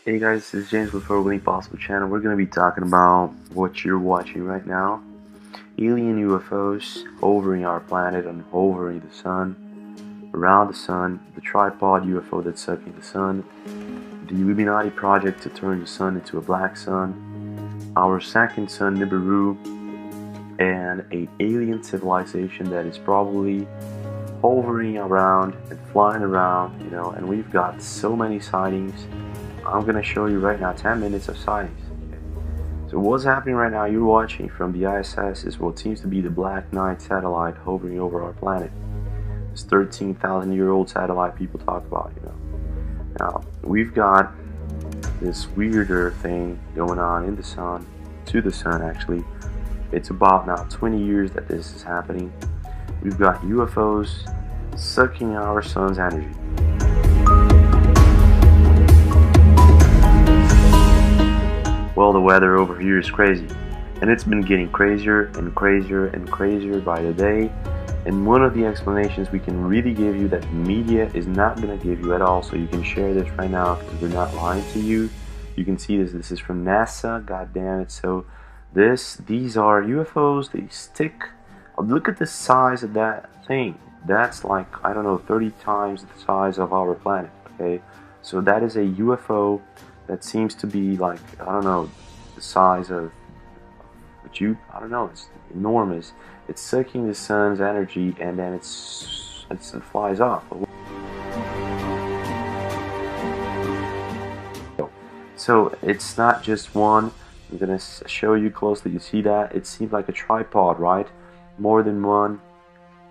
Hey guys, this is James with Overly Possible Channel. We're going to be talking about what you're watching right now. Alien UFOs hovering our planet and hovering the sun, around the sun, the tripod UFO that's sucking the sun, the Illuminati project to turn the sun into a black sun, our second sun Nibiru, and an alien civilization that is probably hovering around and flying around, and we've got so many sightings. I'm gonna show you right now 10 minutes of sightings. So what's happening right now, you're watching from the ISS, is what seems to be the Black Knight satellite hovering over our planet. This 13,000-year-old satellite people talk about, Now, we've got this weirder thing going on in the sun, to the sun actually. It's about now 20 years that this is happening. We've got UFOs sucking our sun's energy. Well, the weather over here is crazy, and it's been getting crazier and crazier and crazier by the day. And one of the explanations we can really give you that the media is not going to give you at all, so you can share this right now because we're not lying to you. You can see this is from NASA, god damn it. So these are UFOs. They stick. Look at the size of that thing. That's like, I don't know, 30 times the size of our planet. Okay, so that is a UFO that seems to be like, I don't know, the size of I don't know, it's enormous. It's sucking the sun's energy and then it flies off. So it's not just one. I'm gonna show you closely. You see that? It seems like a tripod, right? More than one.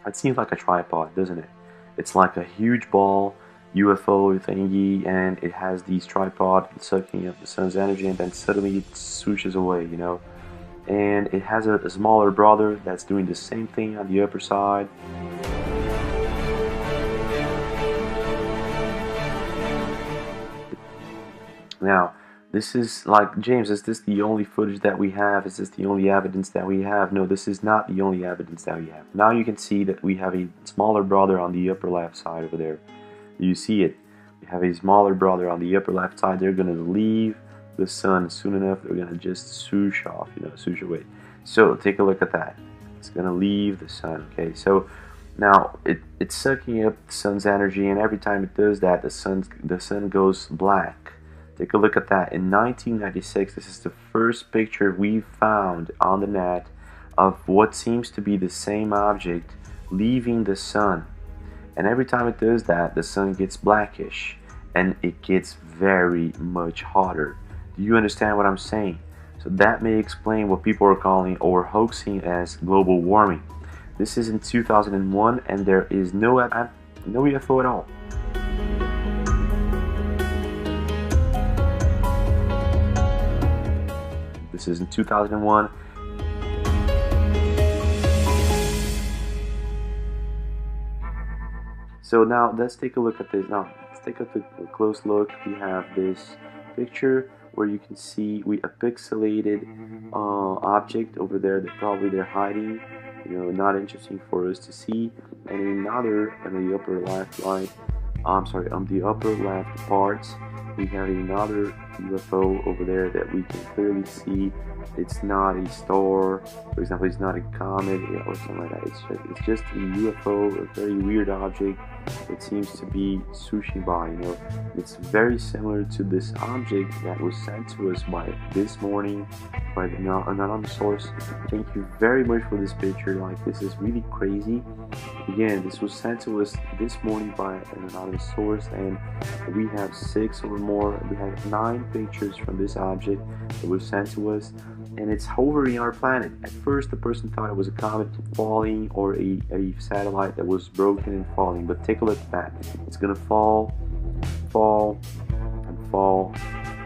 It seems like a tripod, doesn't it? It's like a huge ball UFO thingy, and it has these tripod sucking up the sun's energy, and then suddenly it swooshes away, and it has a smaller brother that's doing the same thing on the upper side. Now, this is like, James, is this the only footage that we have? Is this the only evidence that we have? No, this is not the only evidence that we have. Now you can see that we have a smaller brother on the upper left side over there. You see it. We have a smaller brother on the upper left side. They're going to leave the sun soon enough. They're going to just swoosh off, swoosh away. So take a look at that. It's going to leave the sun. Okay, so now it's sucking up the sun's energy, and every time it does that, the sun goes black. Take a look at that. In 1996, this is the first picture we found on the net of what seems to be the same object leaving the sun. And every time it does that, the sun gets blackish and it gets very much hotter. Do you understand what I'm saying? So that may explain what people are calling or hoaxing as global warming. This is in 2001 and there is no UFO at all. This is in 2001. So now let's take a look at this. Now let's take a close look. We have this picture where you can see a pixelated object over there that probably they're hiding, not interesting for us to see. And another on the upper left on the upper left part, we have another UFO over there that we can clearly see. It's not a star, for example, it's not a comet or something like that. It's just a UFO, a very weird object that seems to be swooshing by. It's very similar to this object that was sent to us by this morning by an anonymous source. Thank you very much for this picture. Like, this is really crazy. Again, this was sent to us this morning by an anonymous source, and we have 6 or more. We have 9 pictures from this object that was sent to us, and it's hovering our planet. At first, the person thought it was a comet falling or a satellite that was broken and falling, but take a look at that. It's gonna fall, and fall,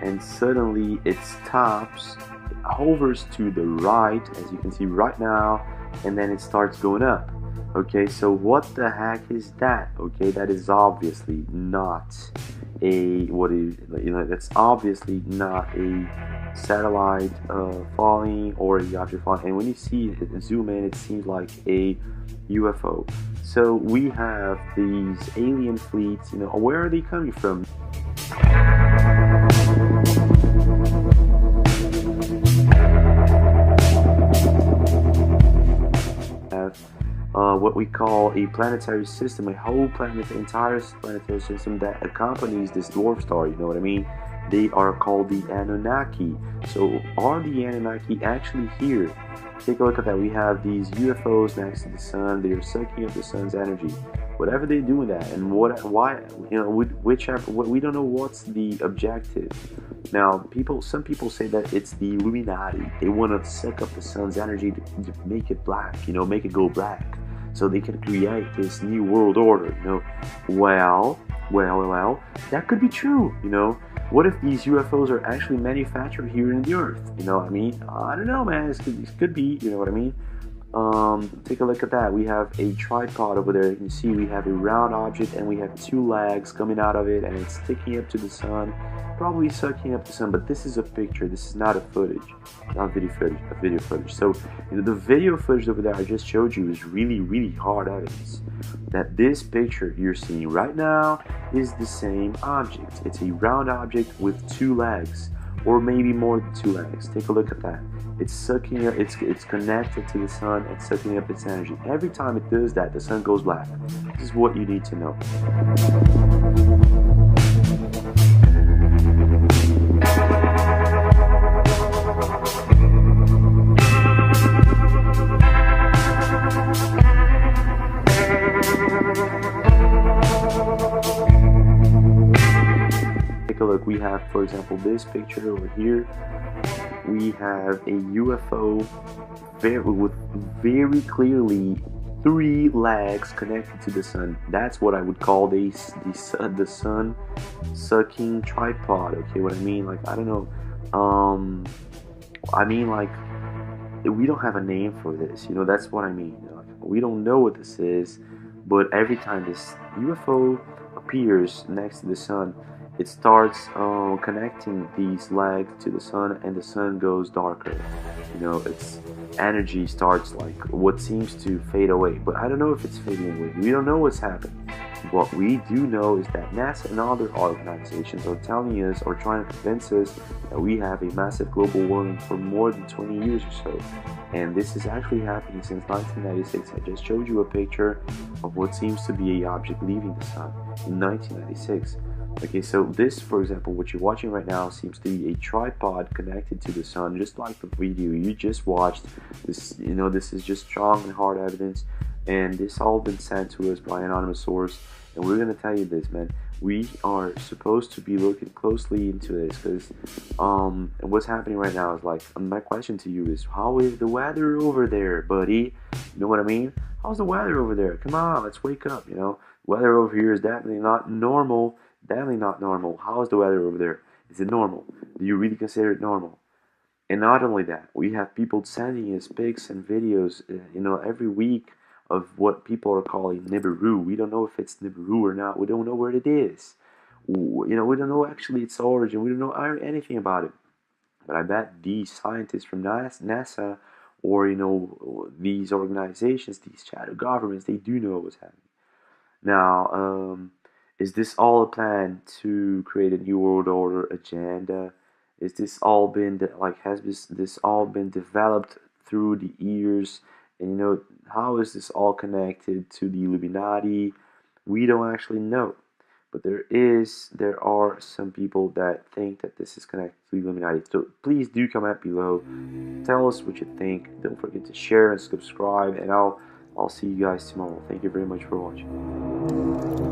and suddenly it stops. It hovers to the right, as you can see right now, and then it starts going up. Okay, so what the heck is that? Okay, that is obviously not that's obviously not a satellite falling or a object falling. And when you see it, zoom in, it seems like a UFO. So we have these alien fleets. Where are they coming from? what we call a planetary system, a whole planet, entire planetary system that accompanies this dwarf star. You know what I mean? They are called the Anunnaki. So are the Anunnaki actually here? Take a look at that. We have these UFOs next to the sun. They are sucking up the sun's energy. Whatever they do with that, and why, whichever, we don't know what's the objective. Now, some people say that it's the Illuminati. They want to suck up the sun's energy to make it black, make it go black, so they can create this new world order. Well, that could be true. What if these UFOs are actually manufactured here in the Earth? I don't know, man. It could be. You know what I mean? Take a look at that. We have a tripod over there. You can see we have a round object and we have two legs coming out of it, and it's sticking up to the sun, probably sucking up the sun. But this is a picture. This is not a footage, not video footage. A video footage. So the video footage over there I just showed you is really, really hard evidence that this picture you're seeing right now is the same object. It's a round object with two legs, or maybe more than two legs. Take a look at that. It's sucking up, it's connected to the sun and sucking up its energy. Every time it does that, the sun goes black. This is what you need to know. Take a look. We have, for example, this picture over here. We have a UFO with very clearly three legs connected to the sun. That's what I would call the sun sucking tripod. Okay, what I mean, I don't know. We don't have a name for this. That's what I mean. We don't know what this is, but every time this UFO appears next to the sun, it starts connecting these legs to the sun, and the sun goes darker. Its energy starts what seems to fade away. But I don't know if it's fading away. We don't know what's happening. What we do know is that NASA and other organizations are telling us, or trying to convince us, that we have a massive global warming for more than 20 years or so. And this is actually happening since 1996. I just showed you a picture of what seems to be an object leaving the sun in 1996. Okay, so this, for example, what you're watching right now seems to be a tripod connected to the sun, just like the video you just watched. This is just strong and hard evidence, and this all been sent to us by an anonymous source. And we're gonna tell you this, man. We are supposed to be looking closely into this, because and what's happening right now is my question to you is, how is the weather over there, buddy? You know what I mean? How's the weather over there? Come on, let's wake up. Weather over here is definitely not normal. Definitely not normal. How is the weather over there? Is it normal? Do you really consider it normal? And not only that, we have people sending us pics and videos, every week, of what people are calling Nibiru. We don't know if it's Nibiru or not. We don't know where it is. We don't know actually its origin. We don't know anything about it. But I bet these scientists from NASA, or these organizations, these shadow governments, they do know what's happening. Now, is this all a plan to create a new world order agenda? Is this all been has this all been developed through the years? And how is this all connected to the Illuminati? We don't actually know, but there are some people that think that this is connected to the Illuminati. So please do comment below, tell us what you think. Don't forget to share and subscribe, and I'll see you guys tomorrow. Thank you very much for watching.